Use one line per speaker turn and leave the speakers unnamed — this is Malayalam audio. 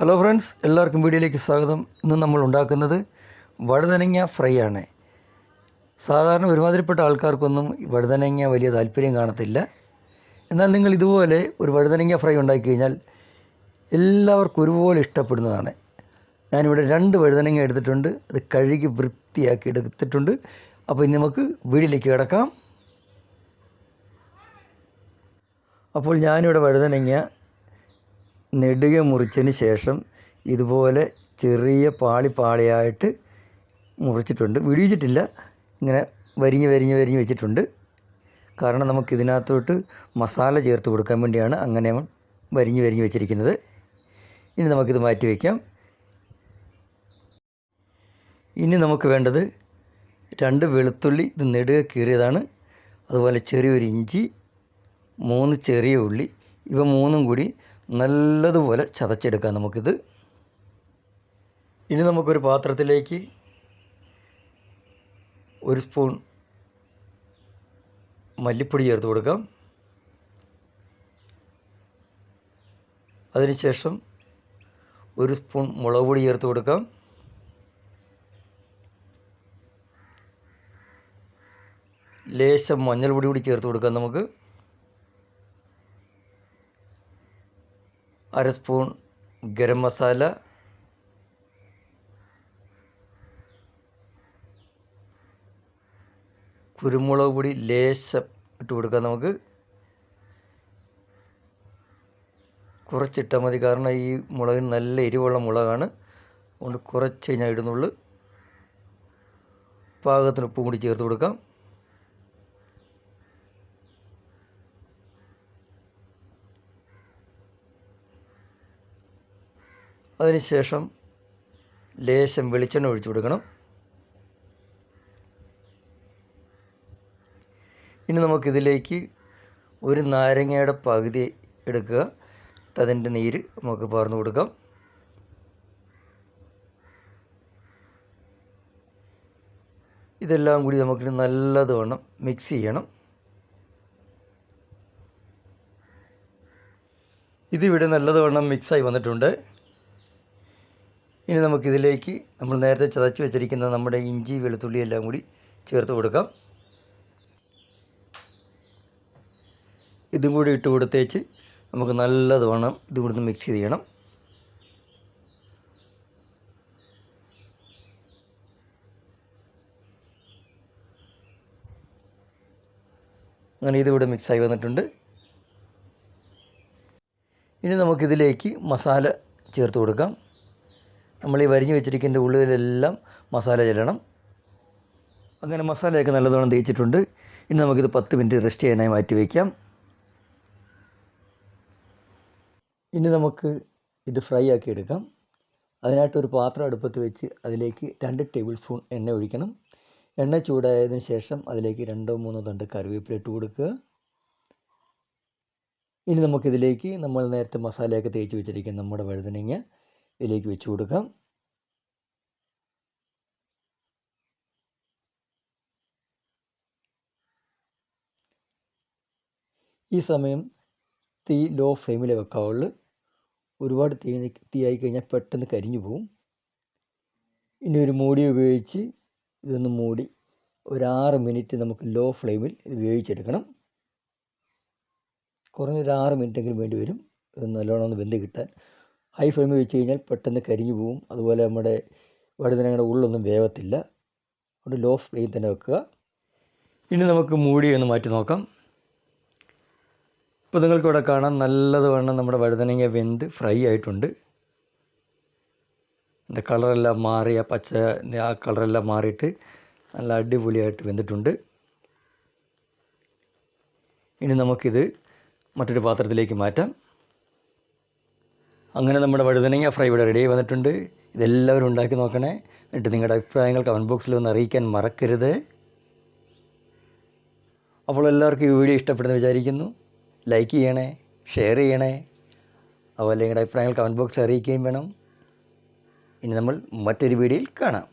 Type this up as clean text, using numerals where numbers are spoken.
ഹലോ ഫ്രണ്ട്സ്, എല്ലാവർക്കും വീഡിയോയിലേക്ക് സ്വാഗതം. ഇന്ന് നമ്മൾ ഉണ്ടാക്കുന്നത് വഴുതനങ്ങ ഫ്രൈ ആണ്. സാധാരണ ഒരുമാതിരിപ്പെട്ട ആൾക്കാർക്കൊന്നും വഴുതനങ്ങ വലിയ താല്പര്യം കാണത്തില്ല. എന്നാൽ നിങ്ങൾ ഇതുപോലെ ഒരു വഴുതനങ്ങ ഫ്രൈ ഉണ്ടാക്കി കഴിഞ്ഞാൽ എല്ലാവർക്കും ഒരുപോലെ ഇഷ്ടപ്പെടുന്നതാണ്. ഞാനിവിടെ 2 വഴുതനങ്ങ എടുത്തിട്ടുണ്ട്. അത് കഴുകി വൃത്തിയാക്കി എടുത്തിട്ടുണ്ട്. അപ്പോൾ ഇനി നമുക്ക് വീഡിയോയിലേക്ക് കിടക്കാം. അപ്പോൾ ഞാനിവിടെ വഴുതനങ്ങ നെടുകെ മുറിച്ചതിന് ശേഷം ഇതുപോലെ ചെറിയ പാളിയായിട്ട് മുറിച്ചിട്ടുണ്ട്. വിടിയിച്ചിട്ടില്ല, ഇങ്ങനെ വരിഞ്ഞ് വെച്ചിട്ടുണ്ട്. കാരണം നമുക്കിതിനകത്തോട്ട് മസാല ചേർത്ത് കൊടുക്കാൻ വേണ്ടിയാണ് അങ്ങനെ വരിഞ്ഞ് വെച്ചിരിക്കുന്നത്. ഇനി നമുക്കിത് മാറ്റി വയ്ക്കാം. ഇനി നമുക്ക് വേണ്ടത് 2 വെളുത്തുള്ളി, ഇത് നെടുകെ കീറിയതാണ്. അതുപോലെ ചെറിയൊരു ഇഞ്ചി, 3 ചെറിയ ഉള്ളി. ഇവ 3ഉം കൂടി നല്ലതുപോലെ ചതച്ചെടുക്കാം നമുക്കിത്. ഇനി നമുക്കൊരു പാത്രത്തിലേക്ക് 1 സ്പൂൺ മല്ലിപ്പൊടി ചേർത്ത് കൊടുക്കാം. അതിനുശേഷം 1 സ്പൂൺ മുളക് പൊടി ചേർത്ത് കൊടുക്കാം. ലേശം മഞ്ഞൾപ്പൊടി കൂടി ചേർത്ത് കൊടുക്കാം നമുക്ക്. 1/2 സ്പൂൺ ഗരം മസാല, കുരുമുളക് പൊടി ലേശം ഇട്ട് കൊടുക്കാം നമുക്ക്. കുറച്ചിട്ടാൽ മതി, കാരണം ഈ മുളകിന് നല്ല എരിവുള്ള മുളകാണ്. അതുകൊണ്ട് കുറച്ച് ഞാൻ ഇടുന്നുള്ളൂ. പാകത്തിന് ഉപ്പും കൂടി ചേർത്ത് കൊടുക്കാം. അതിനുശേഷം ലേശം വെളിച്ചെണ്ണ ഒഴിച്ചു കൊടുക്കണം. ഇനി നമുക്കിതിലേക്ക് 1 നാരങ്ങയുടെ പകുതി എടുക്കുക. അതിൻ്റെ നീര് നമുക്ക് പകർന്നു കൊടുക്കാം. ഇതെല്ലാം കൂടി നമുക്കിനി നല്ലതുവണ്ണം മിക്സ് ചെയ്യണം. ഇതിവിടെ നല്ലതുവണ്ണം മിക്സായി വന്നിട്ടുണ്ട്. ഇനി നമുക്കിതിലേക്ക് നമ്മൾ നേരത്തെ ചതച്ച് വെച്ചിരിക്കുന്ന നമ്മുടെ ഇഞ്ചി, വെളുത്തുള്ളി എല്ലാം കൂടി ചേർത്ത് കൊടുക്കാം. ഇതും കൂടി ഇട്ട് കൊടുത്തേച്ച് നമുക്ക് നല്ലതുവണ്ണം ഇതും കൂടി മിക്സ് ചെയ്യണം. അങ്ങനെ ഇതിവിടെ മിക്സായി വന്നിട്ടുണ്ട്. ഇനി നമുക്കിതിലേക്ക് മസാല ചേർത്ത് കൊടുക്കാം. നമ്മൾ ഈ വരിഞ്ഞ് വെച്ചിരിക്കുന്ന ഉള്ളിലെല്ലാം മസാല ചെല്ലണം. അങ്ങനെ മസാലയൊക്കെ നല്ലതുവണ്ണം തേച്ചിട്ടുണ്ട്. ഇനി നമുക്കിത് 10 മിനിറ്റ് റെസ്റ്റ് ചെയ്യാനായി മാറ്റി വയ്ക്കാം. ഇനി നമുക്ക് ഇത് ഫ്രൈ ആക്കി എടുക്കാം. അതിനായിട്ടൊരു പാത്രം അടുപ്പത്ത് വെച്ച് അതിലേക്ക് 2 ടേബിൾ സ്പൂൺ എണ്ണ ഒഴിക്കണം. എണ്ണ ചൂടായതിന് ശേഷം അതിലേക്ക് 2-3 തണ്ട് കറിവേപ്പില ഇട്ട് കൊടുക്കുക. ഇനി നമുക്കിതിലേക്ക് നമ്മൾ നേരത്തെ മസാലയൊക്കെ തേച്ച് വെച്ചിരിക്കുന്ന നമ്മുടെ വഴുതനങ്ങ ഇതിലേക്ക് വെച്ച് കൊടുക്കാം. ഈ സമയം തീ ലോ ഫ്ലെയിമിൽ വെക്കാവുള്ളൂ. ഒരുപാട് തീയായി കഴിഞ്ഞാൽ പെട്ടെന്ന് കരിഞ്ഞു പോവും. ഇനി ഒരു മൂടി ഉപയോഗിച്ച് ഇതൊന്ന് മൂടി ഒരു 6 മിനിറ്റ് നമുക്ക് ലോ ഫ്ലെയിമിൽ ഇത് വേവിച്ചെടുക്കണം. കുറഞ്ഞൊരു 6 മിനിറ്റെങ്കിലും വേണ്ടി വരും ഇത് നല്ലോണം ഒന്ന് വെന്ത് കിട്ടാൻ. ഹൈ ഫ്ലെയിമിൽ വെച്ച് കഴിഞ്ഞാൽ പെട്ടെന്ന് കരിഞ്ഞു പോവും. അതുപോലെ നമ്മുടെ വഴുതനങ്ങയുടെ ഉള്ളൊന്നും വേവത്തില്ല. അതുകൊണ്ട് ലോ ഫ്ലെയിമിൽ തന്നെ വെക്കുക. ഇനി നമുക്ക് മൂടി ഒന്ന് മാറ്റി നോക്കാം. ഇപ്പോൾ നിങ്ങൾക്കിവിടെ കാണാം, നല്ലതുവണ്ണം നമ്മുടെ വഴുതനങ്ങ വെന്ത് ഫ്രൈ ആയിട്ടുണ്ട്. എൻ്റെ കളറെല്ലാം മാറി, ആ പച്ച ആ കളറെല്ലാം മാറിയിട്ട് നല്ല അടിപൊളിയായിട്ട് വെന്തിട്ടുണ്ട്. ഇനി നമുക്കിത് മറ്റൊരു പാത്രത്തിലേക്ക് മാറ്റാം. അങ്ങനെ നമ്മുടെ വഴുതനങ്ങ ഫ്രൈ ഇവിടെ റെഡി ആയി വന്നിട്ടുണ്ട്. ഇതെല്ലാവരും ഉണ്ടാക്കി നോക്കണേ. എന്നിട്ട് നിങ്ങളുടെ അഭിപ്രായങ്ങൾ കമൻറ്റ് ബോക്സിൽ ഒന്ന് അറിയിക്കാൻ മറക്കരുത്. അപ്പോൾ എല്ലാവർക്കും ഈ വീഡിയോ ഇഷ്ടപ്പെടുമെന്ന് വിചാരിക്കുന്നു. ലൈക്ക് ചെയ്യണേ, ഷെയർ ചെയ്യണേ. അതുപോലെ നിങ്ങളുടെ അഭിപ്രായങ്ങൾ കമൻറ്റ് ബോക്സിൽ അറിയിക്കുകയും വേണം. ഇനി നമ്മൾ മറ്റൊരു വീഡിയോയിൽ കാണാം.